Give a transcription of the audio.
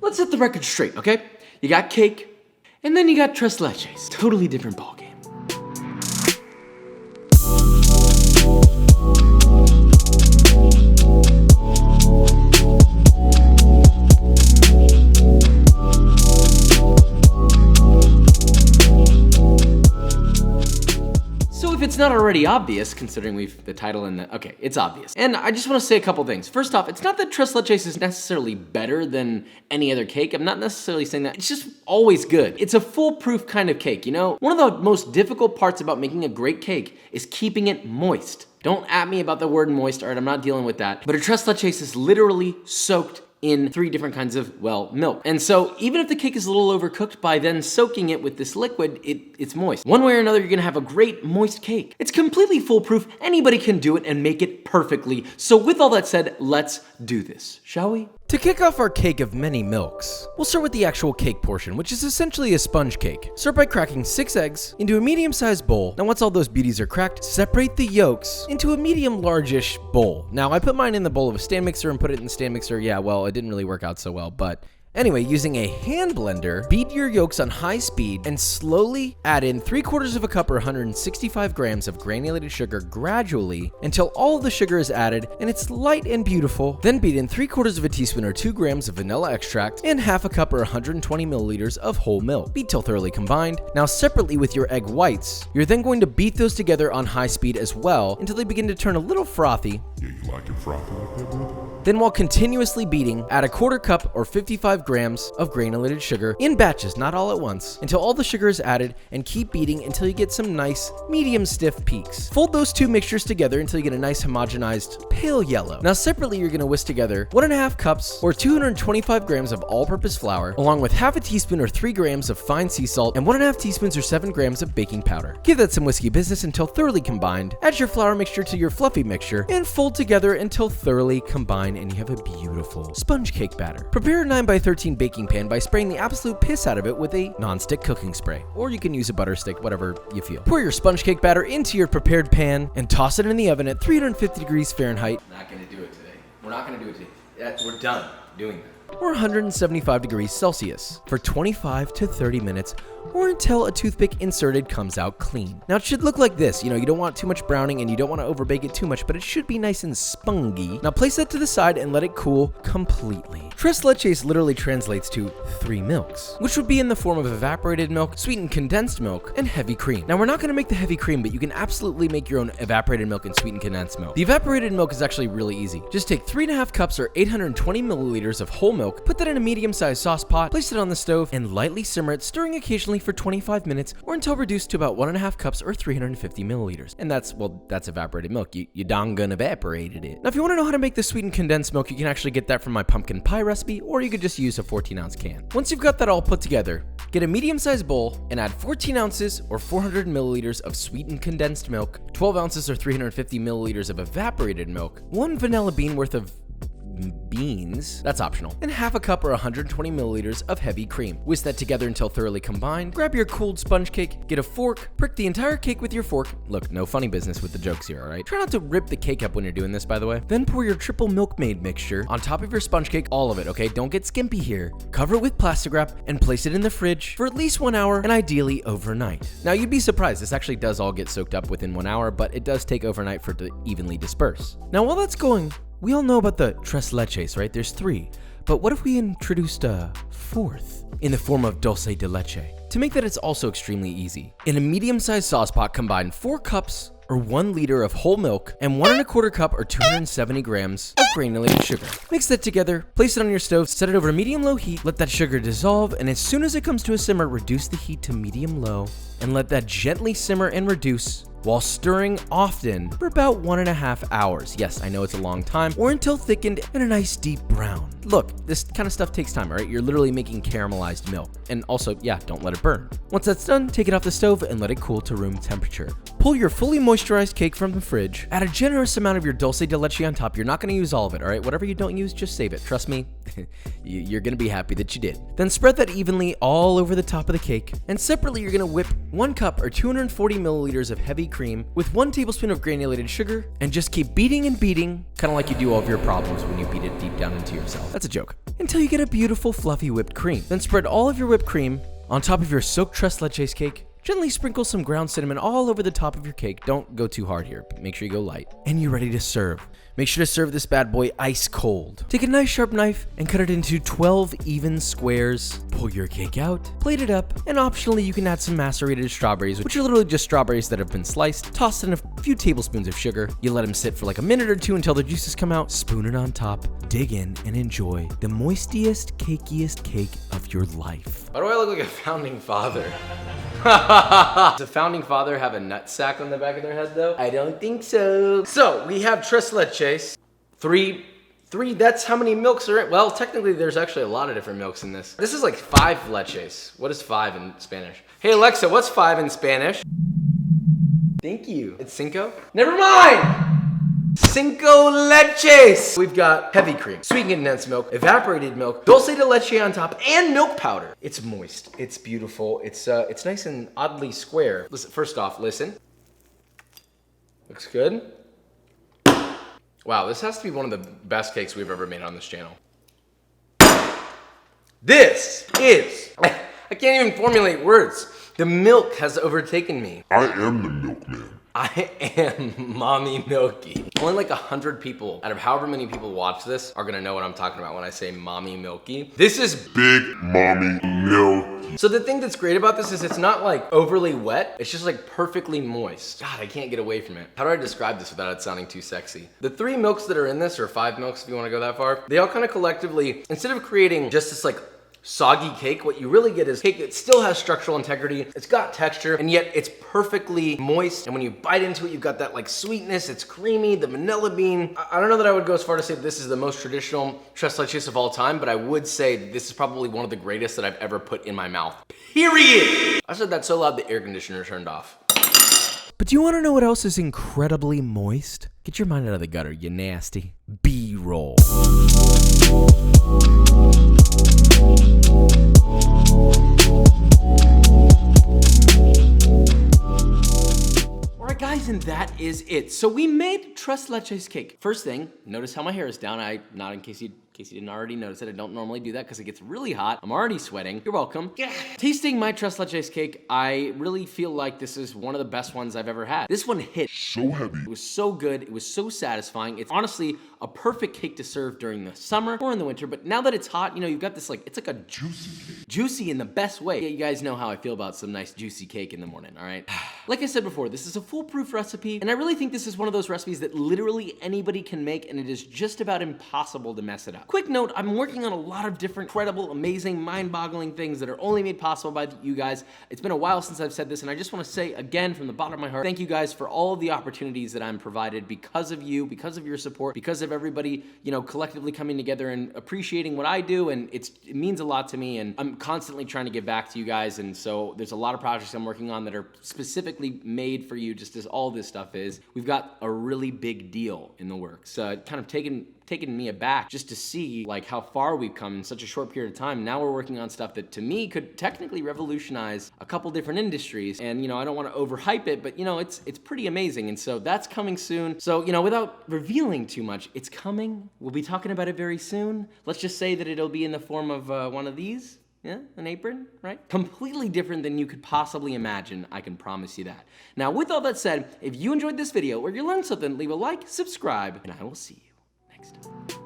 let's set the record straight, okay? You got cake, and then you got tres leches. Totally different ballgame. It's not already obvious, considering the title and okay, it's obvious. And I just want to say a couple things. First off, it's not that tres leches is necessarily better than any other cake. I'm not necessarily saying that. It's just always good. It's a foolproof kind of cake, you know? One of the most difficult parts about making a great cake is keeping it moist. Don't at me about the word moist, all right? I'm not dealing with that. But a tres leches is literally soaked in 3 different kinds of, well, milk. And so even if the cake is a little overcooked, by then soaking it with this liquid, it's moist. One way or another, you're gonna have a great moist cake. It's completely foolproof. Anybody can do it and make it perfectly. So with all that said, let's do this, shall we? To kick off our cake of many milks, we'll start with the actual cake portion, which is essentially a sponge cake. Start by cracking 6 eggs into a medium-sized bowl. Now once all those beauties are cracked, separate the yolks into a medium-large-ish bowl. Now I put mine in the bowl of a stand mixer and put it in the stand mixer. Yeah, well, it didn't really work out so well, but anyway, using a hand blender, beat your yolks on high speed and slowly add in 3/4 of a cup or 165 grams of granulated sugar gradually until all of the sugar is added and it's light and beautiful. Then beat in 3/4 of a teaspoon or 2 grams of vanilla extract and half a cup or 120 milliliters of whole milk. Beat till thoroughly combined. Now separately with your egg whites, you're then going to beat those together on high speed as well until they begin to turn a little frothy. Yeah, you like it frothy like that, brother? Then while continuously beating, add a 1/4 cup or 55 grams of granulated sugar in batches, not all at once, until all the sugar is added, and keep beating until you get some nice medium stiff peaks. Fold those 2 mixtures together until you get a nice homogenized pale yellow. Now separately, you're gonna whisk together 1.5 cups or 225 grams of all-purpose flour, along with half a teaspoon or 3 grams of fine sea salt and 1.5 teaspoons or 7 grams of baking powder. Give that some whiskey business until thoroughly combined. Add your flour mixture to your fluffy mixture and fold together until thoroughly combined, and you have a beautiful sponge cake batter. Prepare a 9x13 baking pan by spraying the absolute piss out of it with a non-stick cooking spray, or you can use a butter stick, whatever you feel. Pour your sponge cake batter into your prepared pan and toss it in the oven at 350 degrees Fahrenheit. Not gonna do it today. We're not gonna do it today. We're done doing that. Or 175 degrees Celsius for 25 to 30 minutes, or until a toothpick inserted comes out clean. Now it should look like this. You know, you don't want too much browning and you don't want to overbake it too much, but it should be nice and spongy. Now place that to the side and let it cool completely. Tres leches literally translates to 3 milks, which would be in the form of evaporated milk, sweetened condensed milk, and heavy cream. Now we're not going to make the heavy cream, but you can absolutely make your own evaporated milk and sweetened condensed milk. The evaporated milk is actually really easy. Just take 3.5 cups or 820 milliliters of whole milk, put that in a medium-sized sauce pot, place it on the stove, and lightly simmer it, stirring occasionally for 25 minutes or until reduced to about 1.5 cups or 350 milliliters. And that's evaporated milk. You dong gonna evaporated it. Now if you want to know how to make the sweetened condensed milk, you can actually get that from my pumpkin pie recipe, or you could just use a 14-ounce can. Once you've got that all put together, get a medium-sized bowl and add 14 ounces or 400 milliliters of sweetened condensed milk, 12 ounces or 350 milliliters of evaporated milk, 1 vanilla bean worth of beans, that's optional, and half a cup or 120 milliliters of heavy cream. Whisk that together until thoroughly combined. Grab your cooled sponge cake, get a fork, prick the entire cake with your fork. Look, no funny business with the jokes here, alright? Try not to rip the cake up when you're doing this, by the way. Then pour your triple milkmaid mixture on top of your sponge cake, all of it, okay? Don't get skimpy here. Cover it with plastic wrap and place it in the fridge for at least 1 hour and ideally overnight. Now you'd be surprised, this actually does all get soaked up within 1 hour, but it does take overnight for it to evenly disperse. Now while that's going, we all know about the tres leches, right? There's 3. But what if we introduced a 4th in the form of dulce de leche? To make that, it's also extremely easy. In a medium-sized sauce pot, combine 4 cups or 1 liter of whole milk and 1.25 cup or 270 grams of granulated sugar. Mix that together, place it on your stove, set it over to medium-low heat, let that sugar dissolve, and as soon as it comes to a simmer, reduce the heat to medium-low and let that gently simmer and reduce while stirring often for about 1.5 hours. Yes, I know it's a long time, or until thickened and a nice deep brown. Look, this kind of stuff takes time, all right? You're literally making caramelized milk. And also, yeah, don't let it burn. Once that's done, take it off the stove and let it cool to room temperature. Pull your fully moisturized cake from the fridge, add a generous amount of your dulce de leche on top. You're not gonna use all of it, all right? Whatever you don't use, just save it. Trust me, you're gonna be happy that you did. Then spread that evenly all over the top of the cake. And separately, you're gonna whip 1 cup or 240 milliliters of heavy cream with 1 tablespoon of granulated sugar, and just keep beating and beating, kind of like you do all of your problems when you beat it deep down into yourself. That's a joke. until you get a beautiful fluffy whipped cream. Then spread all of your whipped cream on top of your soaked tres leches cake. Gently sprinkle some ground cinnamon all over the top of your cake. Don't go too hard here. Make sure you go light. And you're ready to serve. Make sure to serve this bad boy ice cold. Take a nice sharp knife and cut it into 12 even squares. Pull your cake out, plate it up, and optionally you can add some macerated strawberries, which are literally just strawberries that have been sliced. Toss in a few tablespoons of sugar. You let them sit for like a minute or two until the juices come out. Spoon it on top, dig in, and enjoy the moistiest, cakiest cake of your life. Why do I look like a founding father? Does a founding father have a nut sack on the back of their head though? I don't think so. So we have tres leches. Three, that's how many milks are in. Well, technically there's actually a lot of different milks in this. This is like 5 leches. What is 5 in Spanish? Hey Alexa, what's 5 in Spanish? Thank you. It's cinco? Never mind! Cinco leches! We've got heavy cream, sweet condensed milk, evaporated milk, dulce de leche on top, and milk powder. It's moist, it's beautiful, it's nice and oddly square. Listen, first off, listen. Looks good. Wow, this has to be one of the best cakes we've ever made on this channel. This is, I can't even formulate words. The milk has overtaken me. I am the milkman. I am Mommy Milky. Only like 100 people out of however many people watch this are gonna know what I'm talking about when I say Mommy Milky. This is Big Mommy Milky. so the thing that's great about this is it's not like overly wet, it's just like perfectly moist. God, I can't get away from it. How do I describe this without it sounding too sexy? The 3 milks that are in this, or 5 milks if you wanna go that far, they all kind of collectively, instead of creating just this like soggy cake, what you really get is cake that still has structural integrity, it's got texture, and yet it's perfectly moist, and when you bite into it, you've got that like sweetness, it's creamy, the vanilla bean. I don't know that I would go as far to say that this is the most traditional tres leches of all time, but I would say that this is probably one of the greatest that I've ever put in my mouth. Period! I said that so loud the air conditioner turned off. But do you want to know what else is incredibly moist? Get your mind out of the gutter, you nasty. B-roll. Alright guys, and that is it. So we made tres leches cake. First thing, notice how my hair is down. Not in case you didn't already notice it, I don't normally do that because it gets really hot. I'm already sweating. You're welcome. Yeah. Tasting my tres leches cake, I really feel like this is one of the best ones I've ever had. This one hit So heavy. It was so good. It was so satisfying. It's honestly a perfect cake to serve during the summer or in the winter, but now that it's hot, you know, you've got this like, it's like a Juicy cake. juicy in the best way. Yeah, you guys know how I feel about some nice juicy cake in the morning, all right? Like I said before, this is a foolproof recipe, and I really think this is one of those recipes that literally anybody can make, and it is just about impossible to mess it up. Quick note, I'm working on a lot of different incredible, amazing, mind-boggling things that are only made possible by you guys. It's been a while since I've said this, and I just want to say again from the bottom of my heart, thank you guys for all of the opportunities that I'm provided because of you, because of your support, because of everybody, you know, collectively coming together and appreciating what I do, and it means a lot to me, and I'm constantly trying to give back to you guys, and so there's a lot of projects I'm working on that are specifically made for you, just as all this stuff is. We've got a really big deal in the works. Kind of taken me aback just to see like how far we've come in such a short period of time. Now we're working on stuff that to me could technically revolutionize a couple different industries, and you know, I don't want to overhype it, but you know, it's pretty amazing, and so that's coming soon. So you know, without revealing too much, it's coming. We'll be talking about it very soon. Let's just say that it'll be in the form of one of these. Yeah, an apron, right? Completely different than you could possibly imagine, I can promise you that. Now, with all that said, if you enjoyed this video or you learned something, leave a like, subscribe, and I will see you next time.